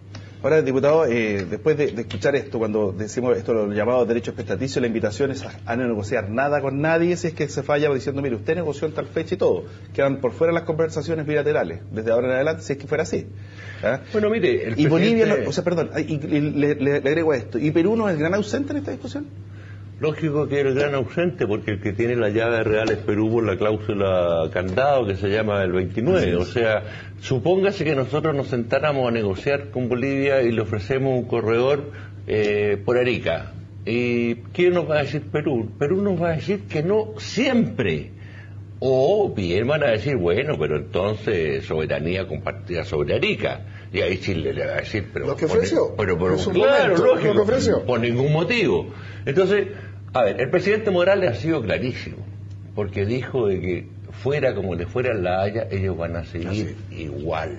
Ahora, diputado, después de escuchar esto, cuando decimos esto, lo llamado derecho expectaticio, la invitación es a no negociar nada con nadie si es que se falla diciendo, mire, usted negoció en tal fecha y todo. Quedan por fuera las conversaciones bilaterales, desde ahora en adelante, si es que fuera así. ¿Ah? Bueno, mire, el y Bolivia, le agrego a esto, ¿y Perú no es el gran ausente en esta discusión? Lógico que es el gran ausente, porque el que tiene la llave real es Perú por la cláusula candado que se llama el 29. O sea, supóngase que nosotros nos sentáramos a negociar con Bolivia y le ofrecemos un corredor por Arica. ¿Y qué nos va a decir Perú? Perú nos va a decir que no siempre. O bien van a decir, bueno, pero entonces soberanía compartida sobre Arica. Y ahí Chile le va a decir, pero... Lo que ofreció. Pero claro, lógico, lo que ofreció. Por ningún motivo. Entonces, a ver, el presidente Morales ha sido clarísimo, porque dijo de que fuera como le fuera en La Haya, ellos van a seguir igual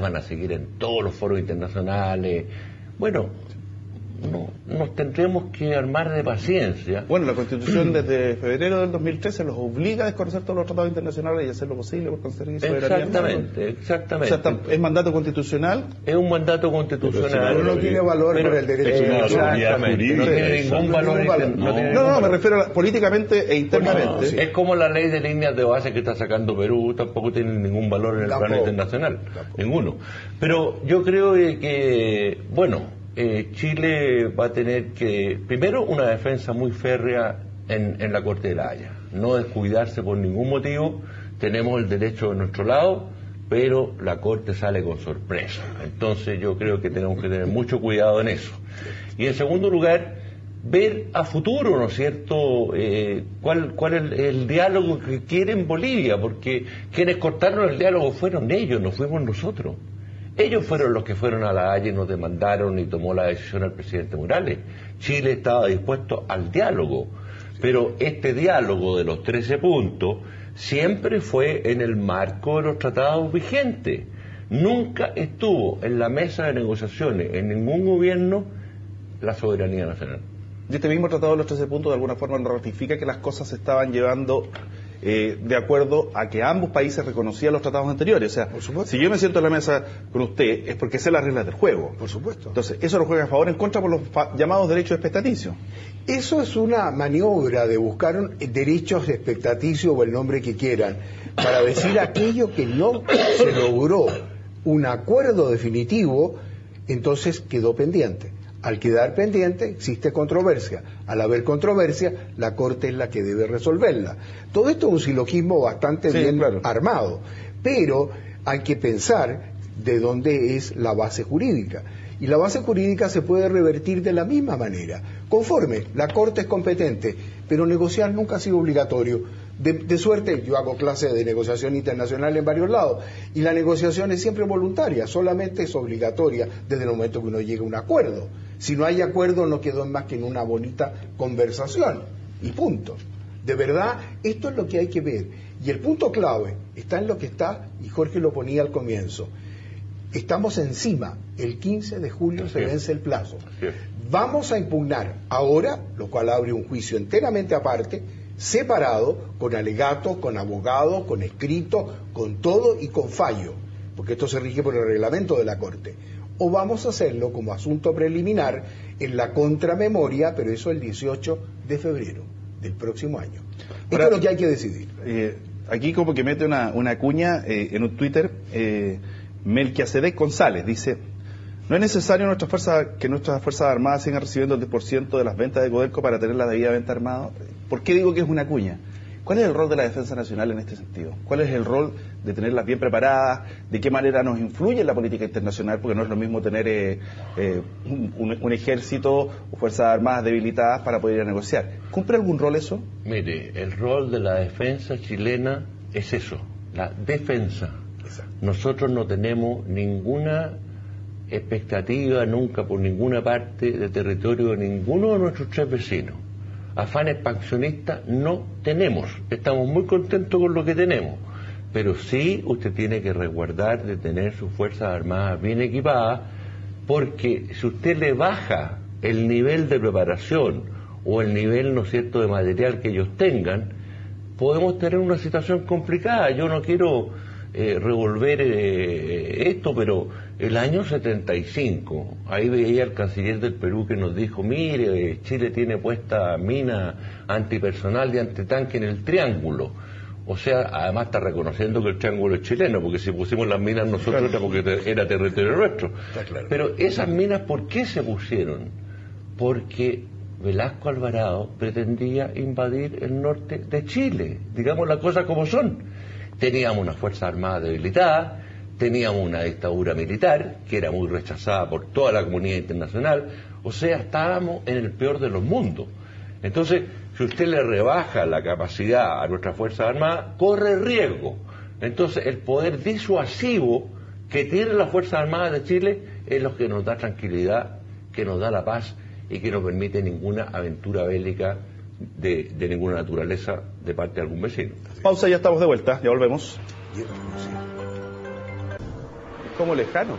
van a seguir en todos los foros internacionales. Bueno, nos tendremos que armar de paciencia. Bueno, la Constitución desde febrero del 2013 los obliga a desconocer todos los tratados internacionales y hacer lo posible por conseguir soberanía. Exactamente. O sea, ¿es mandato constitucional? Es un mandato constitucional. Pero no tiene valor por el derecho. Exactamente. No tiene ningún valor. No, me refiero políticamente e internamente. Es como la ley de líneas de base que está sacando Perú, tampoco tiene ningún valor en el plano internacional. Ninguno. Pero yo creo que, bueno, Chile va a tener que, primero, una defensa muy férrea en la Corte de La Haya, no descuidarse por ningún motivo. Tenemos el derecho de nuestro lado, pero la Corte sale con sorpresa, entonces yo creo que tenemos que tener mucho cuidado en eso. Y en segundo lugar, ver a futuro, ¿no es cierto?, cuál es el diálogo que quieren Bolivia, porque quienes cortaron el diálogo fueron ellos, no fuimos nosotros. Ellos fueron los que fueron a La Haya y nos demandaron y tomó la decisión el presidente Morales. Chile estaba dispuesto al diálogo, pero este diálogo de los 13 puntos siempre fue en el marco de los tratados vigentes. Nunca estuvo en la mesa de negociaciones en ningún gobierno la soberanía nacional. Y este mismo tratado de los 13 puntos de alguna forma nos ratifica que las cosas se estaban llevando de acuerdo a que ambos países reconocían los tratados anteriores. O sea, si yo me siento en la mesa con usted es porque sé las reglas del juego. Por supuesto. Entonces, eso lo juega a favor o en contra por los llamados derechos expectaticios. Eso es una maniobra de buscar derechos expectaticios o el nombre que quieran, para decir aquello que no se logró un acuerdo definitivo, entonces quedó pendiente. Al quedar pendiente existe controversia. Al haber controversia, la Corte es la que debe resolverla. Todo esto es un silogismo bastante bien armado, pero hay que pensar de dónde es la base jurídica. Y la base jurídica se puede revertir de la misma manera, conforme la Corte es competente, pero negociar nunca ha sido obligatorio. De suerte, yo hago clases de negociación internacional en varios lados, y la negociación es siempre voluntaria, solamente es obligatoria desde el momento que uno llega a un acuerdo. Si no hay acuerdo, no quedó más que en una bonita conversación, y punto. De verdad, esto es lo que hay que ver. Y el punto clave está en lo que está, y Jorge lo ponía al comienzo. Estamos encima, el 15 de julio se vence el plazo. Vamos a impugnar ahora, lo cual abre un juicio enteramente aparte, separado, con alegatos, con abogados, con escrito, con todo y con fallo, porque esto se rige por el reglamento de la Corte. O vamos a hacerlo como asunto preliminar en la contramemoria, pero eso el 18 de febrero del próximo año. Esto es lo que hay que decidir. Aquí como que mete una cuña en un Twitter, Melquiasedec González dice: no es necesario que nuestras Fuerzas Armadas sigan recibiendo el 10% de las ventas de Codelco para tener la debida venta armada. ¿Por qué digo que es una cuña? ¿Cuál es el rol de la Defensa Nacional en este sentido? ¿Cuál es el rol de tenerlas bien preparadas? ¿De qué manera nos influye en la política internacional? Porque no es lo mismo tener un ejército o Fuerzas Armadas debilitadas para poder ir a negociar. ¿Cumple algún rol eso? Mire, el rol de la defensa chilena es eso, la defensa. Nosotros no tenemos ninguna expectativa nunca por ninguna parte de territorio de ninguno de nuestros tres vecinos. Afán expansionista no tenemos, estamos muy contentos con lo que tenemos, pero sí usted tiene que resguardar de tener sus Fuerzas Armadas bien equipadas, porque si usted le baja el nivel de preparación o el nivel, ¿no es cierto?, de material que ellos tengan, podemos tener una situación complicada. Yo no quiero revolver esto, pero el año 75, ahí veía al canciller del Perú que nos dijo: mire, Chile tiene puesta mina antipersonal y antitanque en el Triángulo. O sea, además está reconociendo que el Triángulo es chileno, porque si pusimos las minas nosotros era porque era territorio nuestro. Claro. Pero esas minas, ¿por qué se pusieron? Porque Velasco Alvarado pretendía invadir el norte de Chile, digamos las cosas como son. Teníamos una Fuerza Armada debilitada, teníamos una dictadura militar que era muy rechazada por toda la comunidad internacional, o sea, estábamos en el peor de los mundos. Entonces, si usted le rebaja la capacidad a nuestras Fuerzas Armadas, corre riesgo. Entonces, el poder disuasivo que tiene las Fuerzas Armadas de Chile es lo que nos da tranquilidad, que nos da la paz y que no permite ninguna aventura bélica de ninguna naturaleza de parte de algún vecino. Pausa, ya estamos de vuelta, ya volvemos. ¿Cómo lejano?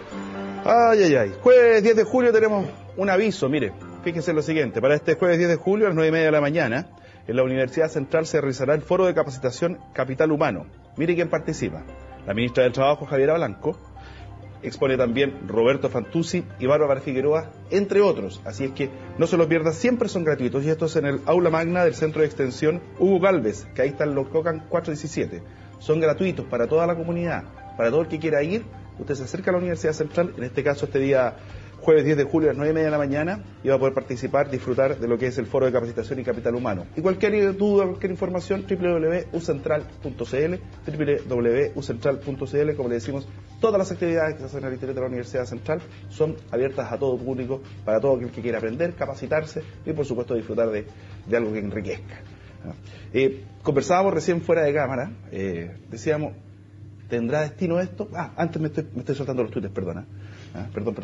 Ay. Jueves 10 de julio tenemos un aviso, mire, fíjense lo siguiente: para este jueves 10 de julio a las 9:30 de la mañana, en la Universidad Central se realizará el foro de capacitación Capital Humano. Mire quién participa: la ministra del Trabajo, Javiera Blanco, expone también Roberto Fantuzzi y Bárbara Figueroa, entre otros. Así es que no se los pierdan, siempre son gratuitos, y esto es en el aula magna del Centro de Extensión Hugo Galvez, que ahí está en Lococan 417. Son gratuitos para toda la comunidad, para todo el que quiera ir. Usted se acerca a la Universidad Central, en este caso este día jueves 10 de julio a las 9:30 de la mañana, y va a poder participar, disfrutar de lo que es el Foro de Capacitación y Capital Humano. Y cualquier duda, cualquier información, www.ucentral.cl, www.ucentral.cl. Como le decimos, todas las actividades que se hacen al interior de la Universidad Central son abiertas a todo público, para todo aquel que quiera aprender, capacitarse y por supuesto disfrutar de algo que enriquezca. Conversábamos recién fuera de cámara, decíamos: ¿tendrá destino esto? Antes me estoy soltando los twitters, perdona. Perdón.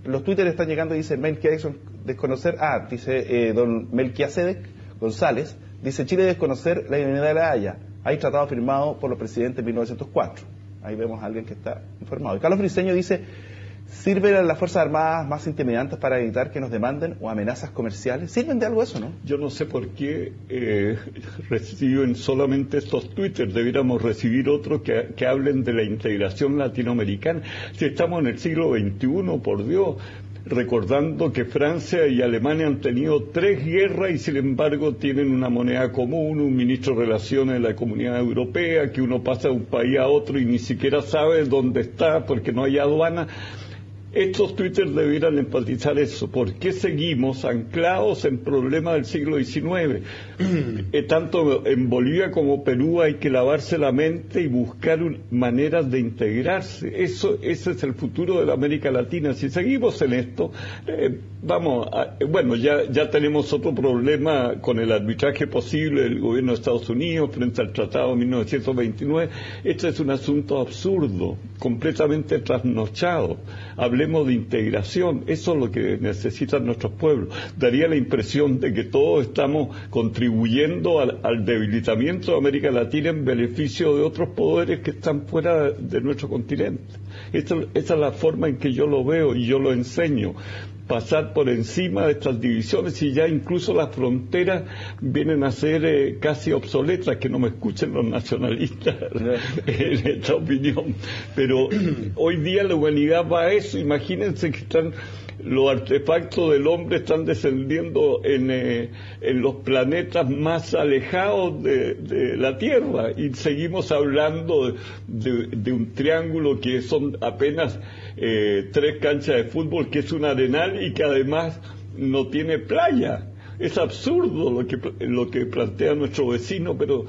Los twitters están llegando y dice Melquiasedec desconocer, dice don Melquiasedec González, dice: Chile desconocer la unidad de la Haya, hay tratado firmado por los presidentes en 1904. Ahí vemos a alguien que está informado. Y Carlos Briceño dice: ¿sirven a las Fuerzas Armadas más intimidantes para evitar que nos demanden o amenazas comerciales? ¿Sirven de algo eso, no? Yo no sé por qué reciben solamente estos twitters. Debiéramos recibir otros que hablen de la integración latinoamericana. Si estamos en el siglo XXI, por Dios, recordando que Francia y Alemania han tenido 3 guerras y sin embargo tienen una moneda común, un ministro de Relaciones de la Comunidad Europea, que uno pasa de un país a otro y ni siquiera sabe dónde está porque no hay aduana. Estos Twitter debieran enfatizar eso. ¿Por qué seguimos anclados en problemas del siglo XIX? Tanto en Bolivia como Perú hay que lavarse la mente y buscar maneras de integrarse. Ese es el futuro de la América Latina. Si seguimos en esto, ya tenemos otro problema con el arbitraje posible del gobierno de Estados Unidos frente al Tratado de 1929. Este es un asunto absurdo, completamente trasnochado. Hablemos de integración, eso es lo que necesitan nuestros pueblos. Daría la impresión de que todos estamos contribuyendo al debilitamiento de América Latina en beneficio de otros poderes que están fuera de nuestro continente. Esa es la forma en que yo lo veo y yo lo enseño. Pasar por encima de estas divisiones, y ya incluso las fronteras vienen a ser casi obsoletas, que no me escuchen los nacionalistas en esta opinión. Pero hoy día la humanidad va a eso. Imagínense que los artefactos del hombre están descendiendo en los planetas más alejados de la Tierra, y seguimos hablando de un triángulo que son apenas 3 canchas de fútbol, que es un arenal y que además no tiene playa. Es absurdo lo que plantea nuestro vecino, pero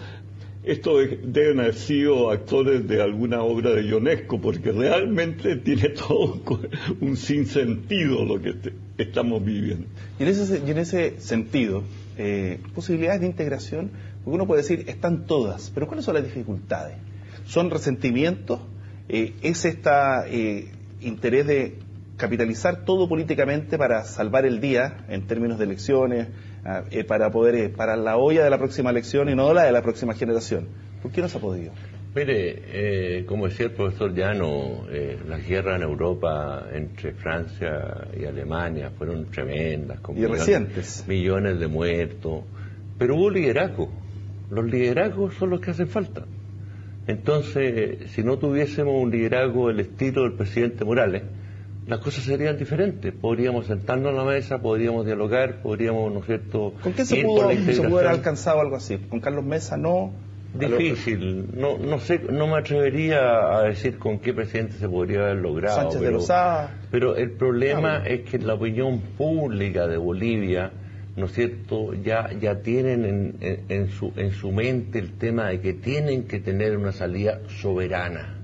esto deben haber sido actores de alguna obra de Ionesco, porque realmente tiene todo un sinsentido lo que estamos viviendo. Y en ese sentido, posibilidades de integración, porque uno puede decir, están todas, pero ¿cuáles son las dificultades? ¿Son resentimientos? ¿Es interés de capitalizar todo políticamente para salvar el día en términos de elecciones, para la olla de la próxima elección y no la de la próxima generación? ¿Por qué no se ha podido? Mire, como decía el profesor Llano, las guerras en Europa entre Francia y Alemania fueron tremendas, con millones de muertos, pero hubo liderazgo. Los liderazgos son los que hacen falta. Entonces, si no tuviésemos un liderazgo del estilo del presidente Morales, las cosas serían diferentes. Podríamos sentarnos a la mesa, podríamos dialogar, podríamos, ¿no es cierto? ¿Con qué se pudo haber alcanzado algo así? ¿Con Carlos Mesa no? Difícil. No sé, no me atrevería a decir con qué presidente se podría haber logrado. Sánchez de Lozada. Pero el problema es que la opinión pública de Bolivia, ¿no es cierto?, ya tienen en su mente el tema de que tienen que tener una salida soberana.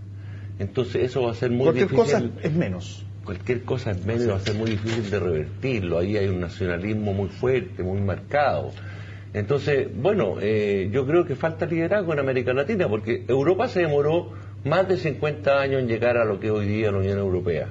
Entonces eso va a ser muy difícil. Cualquier cosa es menos. Cualquier cosa es menos, va a ser muy difícil de revertirlo. Ahí hay un nacionalismo muy fuerte, muy marcado. Entonces, yo creo que falta liderazgo en América Latina, porque Europa se demoró más de 50 años en llegar a lo que es hoy día la Unión Europea.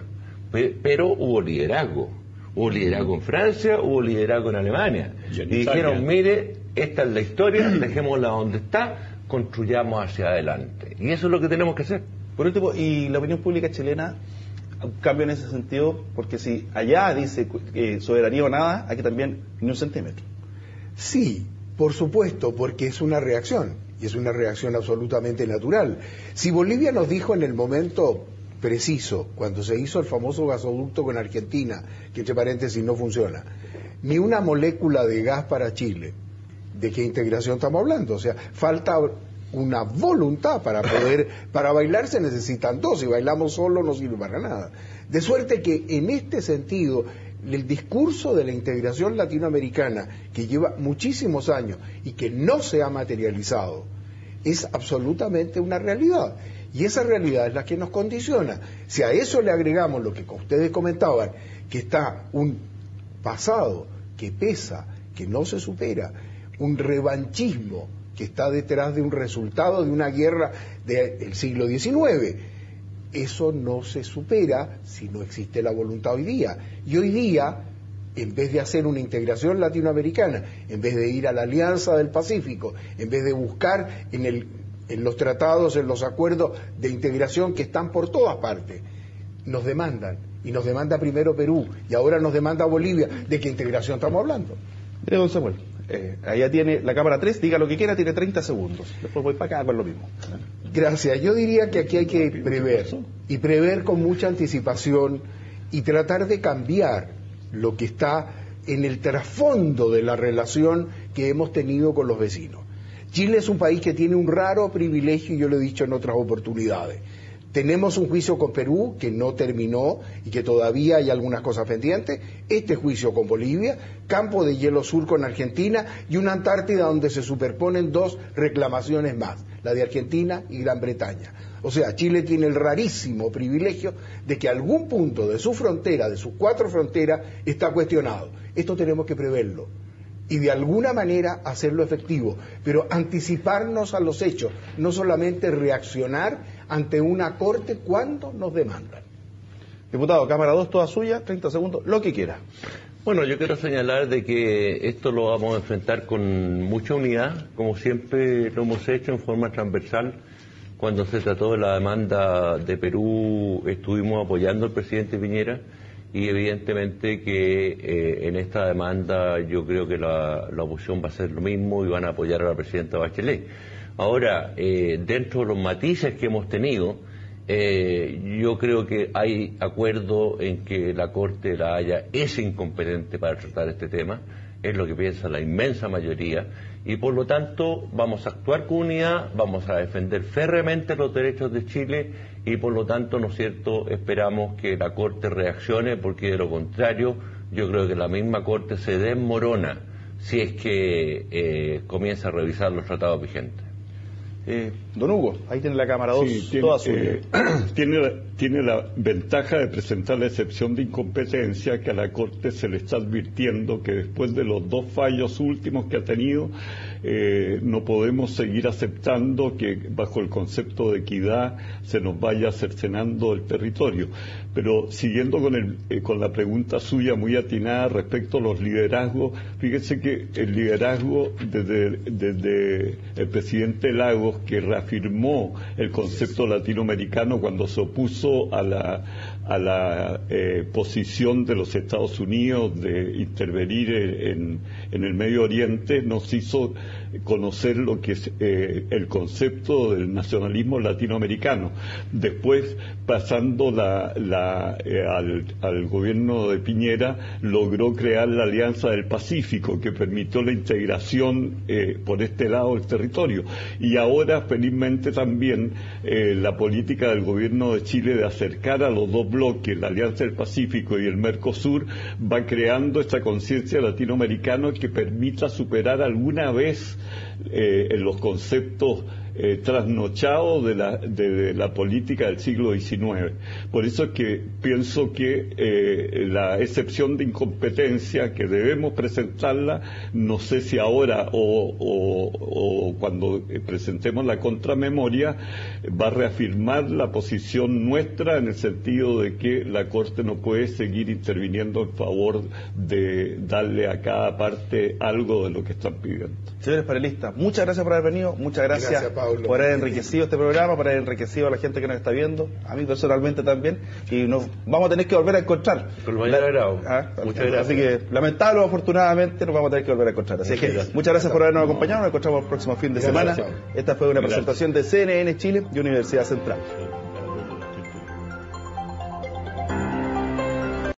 Pero hubo liderazgo. Hubo liderazgo en Francia, hubo liderazgo en Alemania. Y dijeron, mire, esta es la historia, dejémosla donde está, construyamos hacia adelante. Y eso es lo que tenemos que hacer. Por último, ¿y la opinión pública chilena cambia en ese sentido? Porque si allá dice soberanía o nada, aquí también ni un centímetro. Sí, por supuesto, porque es una reacción, y es una reacción absolutamente natural. Si Bolivia nos dijo en el momento preciso, cuando se hizo el famoso gasoducto con Argentina, que entre paréntesis no funciona, ni una molécula de gas para Chile, ¿de qué integración estamos hablando? O sea, falta una voluntad para bailar se necesitan dos, si bailamos solo no sirve para nada. De suerte que en este sentido, el discurso de la integración latinoamericana, que lleva muchísimos años y que no se ha materializado, es absolutamente una realidad. Y esa realidad es la que nos condiciona. Si a eso le agregamos lo que ustedes comentaban, que está un pasado que pesa, que no se supera, un revanchismo que está detrás de un resultado de una guerra del siglo XIX, eso no se supera si no existe la voluntad hoy día. Y hoy día, en vez de hacer una integración latinoamericana, en vez de ir a la Alianza del Pacífico, en vez de buscar en los tratados, en los acuerdos de integración que están por todas partes, nos demandan, y nos demanda primero Perú, y ahora nos demanda Bolivia. ¿De qué integración estamos hablando? Mire, don Samuel, allá tiene la cámara 3, diga lo que quiera, tiene 30 segundos. Después voy para acá con lo mismo. Gracias. Yo diría que aquí hay que prever, y prever con mucha anticipación, y tratar de cambiar lo que está en el trasfondo de la relación que hemos tenido con los vecinos. Chile es un país que tiene un raro privilegio, y yo lo he dicho en otras oportunidades. tenemos un juicio con Perú que no terminó y que todavía hay algunas cosas pendientes, este juicio con Bolivia, campo de hielo sur con Argentina y una Antártida donde se superponen dos reclamaciones más, la de Argentina y Gran Bretaña. O sea, Chile tiene el rarísimo privilegio de que algún punto de su frontera, de sus 4 fronteras, está cuestionado. Esto tenemos que preverlo y de alguna manera hacerlo efectivo, pero anticiparnos a los hechos, no solamente reaccionar ante una corte cuando nos demandan. Diputado, cámara 2, toda suya, 30 segundos, lo que quiera. Bueno, yo quiero señalar de que esto lo vamos a enfrentar con mucha unidad, como siempre lo hemos hecho en forma transversal. Cuando se trató de la demanda de Perú, estuvimos apoyando al presidente Piñera y evidentemente que en esta demanda yo creo que la oposición va a hacer lo mismo y van a apoyar a la presidenta Bachelet. Ahora, dentro de los matices que hemos tenido, yo creo que hay acuerdo en que la Corte de La Haya es incompetente para tratar este tema, es lo que piensa la inmensa mayoría, y por lo tanto vamos a actuar con unidad, vamos a defender férreamente los derechos de Chile y por lo tanto, ¿no es cierto?, esperamos que la Corte reaccione, porque de lo contrario yo creo que la misma Corte se desmorona si es que comienza a revisar los tratados vigentes. Don Hugo, ahí tiene la cámara 2, sí, toda suya. Tiene la ventaja de presentar la excepción de incompetencia, que a la Corte se le está advirtiendo que después de los 2 fallos últimos que ha tenido, no podemos seguir aceptando que bajo el concepto de equidad se nos vaya cercenando el territorio. Pero siguiendo con la pregunta suya muy atinada respecto a los liderazgos, fíjese que el liderazgo desde el presidente Lagos, que reafirmó el concepto latinoamericano cuando se opuso a la posición de los Estados Unidos de intervenir en el Medio Oriente, nos hizo conocer lo que es el concepto del nacionalismo latinoamericano. Después, pasando al gobierno de Piñera, logró crear la Alianza del Pacífico, que permitió la integración por este lado del territorio. Y ahora, felizmente también, la política del gobierno de Chile de acercar a los dos bloques, la Alianza del Pacífico y el Mercosur, va creando esta conciencia latinoamericana que permita superar alguna vez en los conceptos trasnochados de la política del siglo XIX. Por eso es que pienso que la excepción de incompetencia, que debemos presentarla, no sé si ahora o cuando presentemos la contramemoria, va a reafirmar la posición nuestra en el sentido de que la Corte no puede seguir interviniendo en favor de darle a cada parte algo de lo que están pidiendo. Señores panelistas, muchas gracias por haber venido, muchas gracias Pablo, por haber enriquecido este programa, por haber enriquecido a la gente que nos está viendo, a mí personalmente también, y nos vamos a tener que volver a encontrar. Con el mayor agrado. Muchas gracias. Así que, lamentable o afortunadamente, nos vamos a tener que volver a encontrar. Así que, muchas gracias por habernos acompañado, nos encontramos el próximo fin de semana. Esta fue una presentación de CNN Chile y Universidad Central.